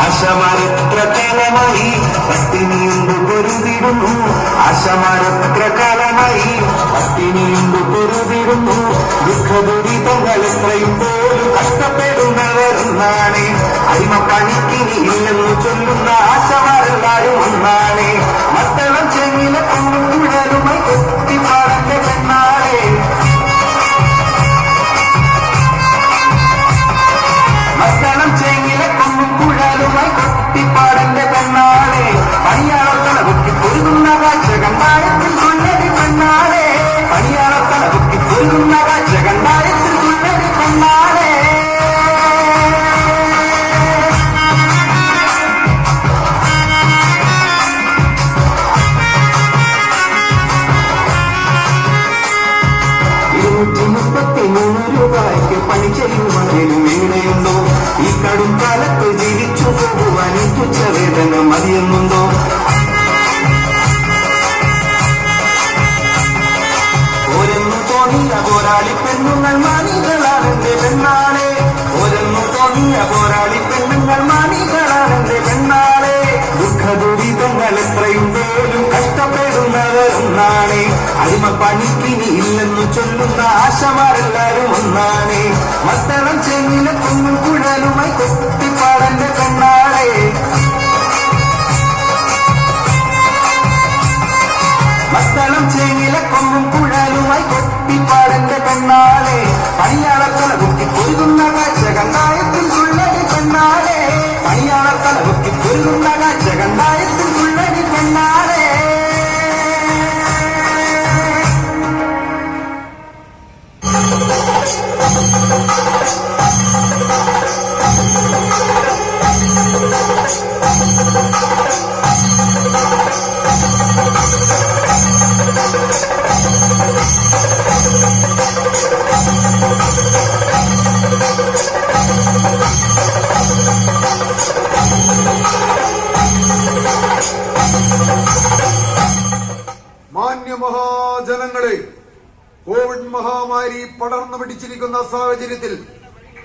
ആശമാരെത്ര കാലമായി പട്ടിണിയുണ്ട് പൊരുതിടുന്നു, ആശമാരെത്ര കാലമായി പട്ടിണിയുണ്ട് പൊരുതിടുന്നു. ദുഃഖദുരിതങ്ങൾ എത്രയും പോലും കഷ്ടപ്പെടുന്നവരെന്നാണ്, അടിമപ്പണിക്കിനി ഇല്ലെന്ന് ചൊല്ലുന്ന ആശമാരെല്ലാരും ഒന്നാണ്. മത്തളം ചെങ്ങില കൊണ്ടും കുഴലുമായി കൊത്തിപ്പാടന്റെ പെണ്ണാളെ, മത്തളം ചെങ്ങില കൊണ്ടും കുഴലുമായി കൊത്തിപ്പാടന്റെ പെണ്ണാളെ. പണിയാളത്തലവുക്കി പൊരുതുന്ന കാഴ്ച കണ്ടായത്തിൽ തുള്ളരി പെണ്ണാളെ, പണിയാളത്തലവുക്കി പൊരുതുന്ന കാഴ്ച കണ്ടായത്തിൽ തുള്ളരി പെണ്ണാളെ. രൂപയ്ക്ക് പണി ചെയ്യുവാനും വീണയുണ്ടോ? ഈ കടും കാലത്ത് ജീവിച്ചു പോകുവാൻ തുച്ഛവേദന മതിയെന്നുണ്ടോ? ഓരെന്നു തോന്നിയ പോരാളി പെണ്ണുങ്ങൾ മാണികളാണെന്റെ പെണ്ണാളെ, ഓരെന്നു തോന്നിയ പോരാളി പെണ്ണുങ്ങൾ മാണികളാണെന്റെ പെണ്ണാളെ. ദുഃഖദുരിതങ്ങൾ എത്രയും പോലും കഷ്ടപ്പെടുന്നവരൊന്നാണ്, അടിമപ്പണിക്കിനി ഇല്ലെന്നു ചൊല്ലുന്ന ആശമാരെല്ലാരും ഒന്നാണ്. മത്തളം ചെങ്ങില കൊങ്ങും കുഴലുമായി കൊത്തിപ്പാടന്റെ പെണ്ണാളെ, മത്തളം ചെങ്ങില കൊങ്ങും കുഴലുമായി കൊത്തിപ്പാടന്റെ പെണ്ണാളെ. പണിയാളത്തലകുത്തി പൊരുതുന്ന കാഴ്ച കണ്ടായത്തിൽ തുള്ളരി പെണ്ണാളെ, പണിയാളത്തലകുത്തി പൊരുതുന്ന കാഴ്ച കണ്ടായത്തിൽ തുള്ളരി പെണ്ണാളെ. മാന്യമഹാജനങ്ങളെ, കോവിഡ് മഹാമാരി പടർന്നു പിടിച്ചിരിക്കുന്ന സാഹചര്യത്തിൽ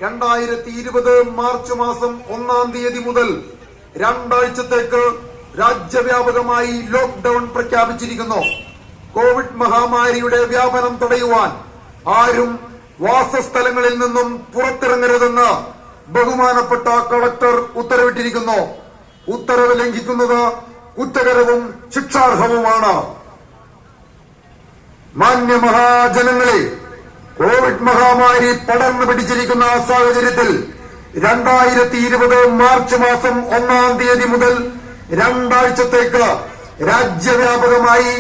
2020 മാർച്ച് മാസം 1-ാം തീയതി മുതൽ 2 ആഴ്ചത്തേക്ക് രാജ്യവ്യാപകമായി ലോക്ക്ഡൌൺ പ്രഖ്യാപിച്ചിരിക്കുന്നു. കോവിഡ് മഹാമാരിയുടെ വ്യാപനം തടയുവാൻ ആരും വാസസ്ഥലങ്ങളിൽ നിന്നും പുറത്തിറങ്ങരുതെന്ന് ബഹുമാനപ്പെട്ട കളക്ടർ ഉത്തരവിട്ടിരിക്കുന്നു. ഉത്തരവ് ലംഘിക്കുന്നത് കുറ്റകരവും ശിക്ഷാർഹവുമാണ്. മാന്യമഹാജനങ്ങളെ, കോവിഡ് മഹാമാരി പടർന്നു പിടിച്ചിരിക്കുന്ന സാഹചര്യത്തിൽ 2020 മാർച്ച് മാസം 1-ാം തീയതി മുതൽ 2 ആഴ്ചത്തേക്ക് രാജ്യവ്യാപകമായി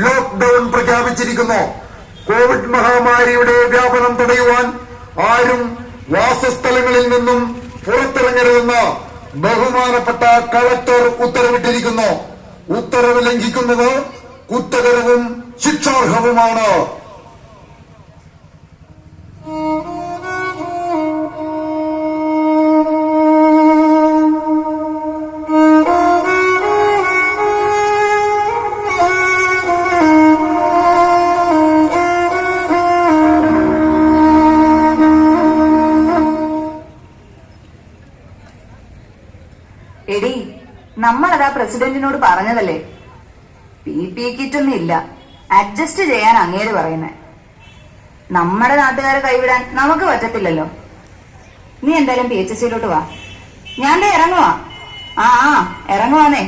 ലോക്ക്ഡൌൺ പ്രഖ്യാപിച്ചിരിക്കുന്നു. കോവിഡ് മഹാമാരിയുടെ വ്യാപനം തടയുവാൻ ആരും വാസസ്ഥലങ്ങളിൽ നിന്നും പുറത്തിറങ്ങരുതെന്ന് ബഹുമാനപ്പെട്ട കളക്ടർ ഉത്തരവിട്ടിരിക്കുന്നു. ഉത്തരവ് ലംഘിക്കുന്നത് കുറ്റകരവും ശിക്ഷാർഹവുമാണ്. എടി, നമ്മളതാ പ്രസിഡന്റിനോട് പറഞ്ഞതല്ലേ, PPE കിറ്റൊന്നും ഇല്ല, അഡ്ജസ്റ്റ് ചെയ്യാൻ അങ്ങേര് പറയുന്നേ. നമ്മുടെ നാട്ടുകാരെ കൈവിടാൻ നമുക്ക് പറ്റത്തില്ലല്ലോ. നീ എന്തായാലും PHCയിലോട്ട് വാ. ഞാൻ ഇറങ്ങുവാ. ആ ഇറങ്ങുവാന്നേ.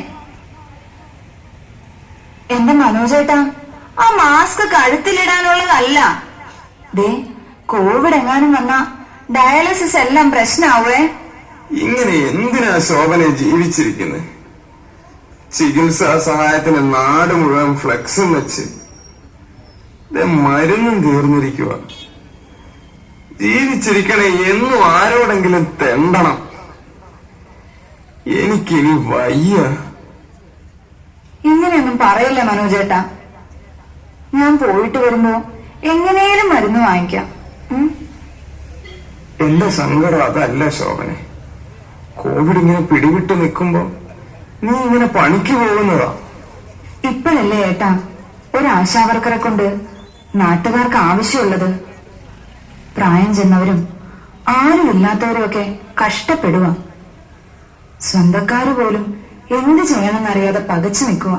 എന്റെ മനോജേട്ടാ, ആ മാസ്ക് കഴുത്തിലിടാനുള്ളതല്ല. ദേ, കോവിഡ് എങ്ങാനും വന്നാ ഡയാലിസിസ് എല്ലാം പ്രശ്നാവേ. ഇങ്ങനെ എന്തിനാ ശോഭനെ ജീവിച്ചിരിക്കുന്നത്? ചികിത്സാ സഹായത്തിന് നാട് മുഴുവൻ ഫ്ലെക്സും വെച്ച് മരുന്നും തീർന്നിരിക്കുക. ജീവിച്ചിരിക്കണേ എന്നും ആരോടെങ്കിലും തെണ്ടണം. എനിക്കിനി വയ്യ. ഇങ്ങനെയൊന്നും പറയില്ല മനോജേട്ടാ. ഞാൻ പോയിട്ട് വരുമ്പോ എങ്ങനെയും മരുന്ന് വാങ്ങിക്കാം. എന്റെ സങ്കടം അതല്ല ശോഭനെ. കോവിഡ് ഇങ്ങനെ പിടിവിട്ട് നിൽക്കുമ്പോ നീ ഇങ്ങനെ പണിക്ക് പോകുന്നതാ. ഇപ്പോഴല്ലേ ഏട്ടാ ഒരാശാവർക്കറെ കൊണ്ട് നാട്ടുകാർക്ക് ആവശ്യമുള്ളത്. പ്രായം ചെന്നവരും ആരും ഇല്ലാത്തവരും ഒക്കെ കഷ്ടപ്പെടുക. സ്വന്തക്കാര് പോലും എന്ത് ചെയ്യണമെന്നറിയാതെ പകച്ചു നിൽക്കുക.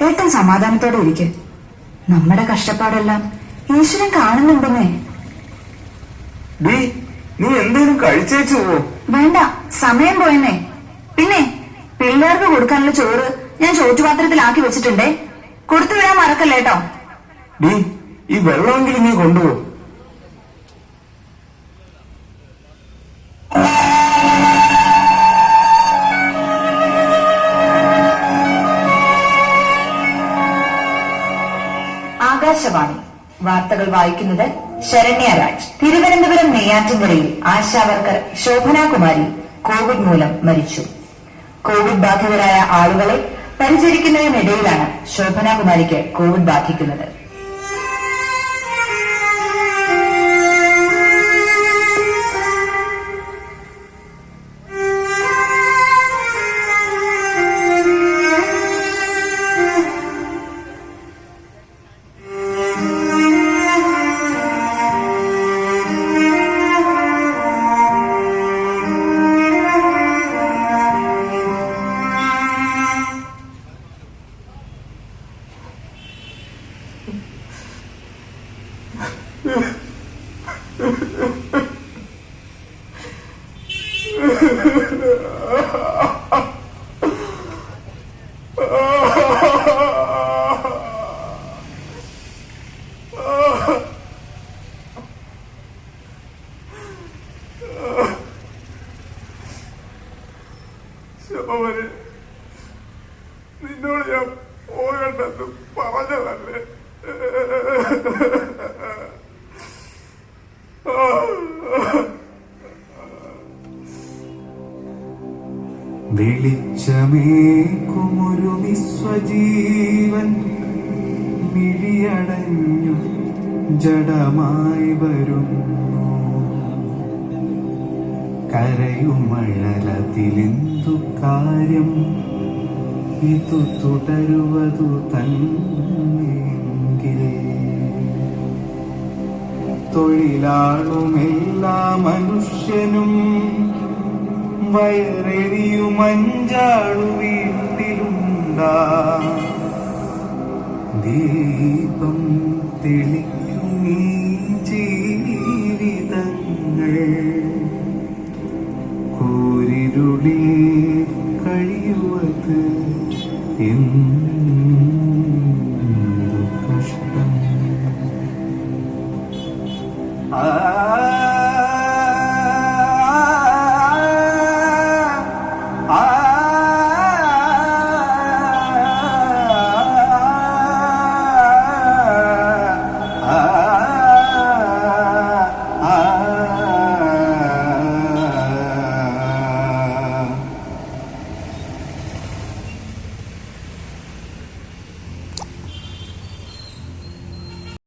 ഏട്ടൻ സമാധാനത്തോടെ ഇരിക്കെ. നമ്മുടെ കഷ്ടപ്പാടെല്ലാം ഈശ്വരൻ കാണുന്നുണ്ടെന്നേ. നീ എന്തേലും കഴിച്ചേച്ചു പോ. വേണ്ട, സമയം പോയെന്നേ. പിന്നെ പിള്ളേർക്ക് കൊടുക്കാനുള്ള ചോറ് ഞാൻ ചോറ്റുപാത്രത്തിലാക്കി വെച്ചിട്ടുണ്ടേ. കൊടുത്തു വിടാൻ മറക്കല്ലേട്ടോ. ഈ വെള്ളമെങ്കിലും നീ കൊണ്ടുപോ. ആകാശവാണി വാർത്തകൾ വായിക്കുന്നത് ശരണ്യ രാജ്. തിരുവനന്തപുരം നെയ്യാറ്റിൻകരയിൽ ആശാവർക്കർ ശോഭനാകുമാരി കോവിഡ് മൂലം മരിച്ചു. കോവിഡ് ബാധിതരായ ആളുകളെ പരിചരിക്കുന്നതിനിടയിലാണ് ശോഭനാകുമാരിക്ക് കോവിഡ് ബാധിക്കുന്നത്. ശോഭനെ, നിന്നോട് ഞാൻ പോകണ്ടെന്ന് പറഞ്ഞതല്ലേ? വെളിച്ചമേക്കുമൊരു നിസ്വജീവൻ മിഴിയടഞ്ഞു ജഡമായി വരുന്നു. കരയുമഴലതിലെന്തു കാര്യം, ഇതു തുടരുവതു തന്നെങ്കിൽ. തൊഴിലാളുമെല്ലാ മനുഷ്യനും വയറെറിയുമഞ്ചാളു വീട്ടിലുണ്ടാ. ദീപം തെളിക്കും ഈ ജീവിതങ്ങൾ കൂരിരുളിൽ കഴിയുവത് എന്ന്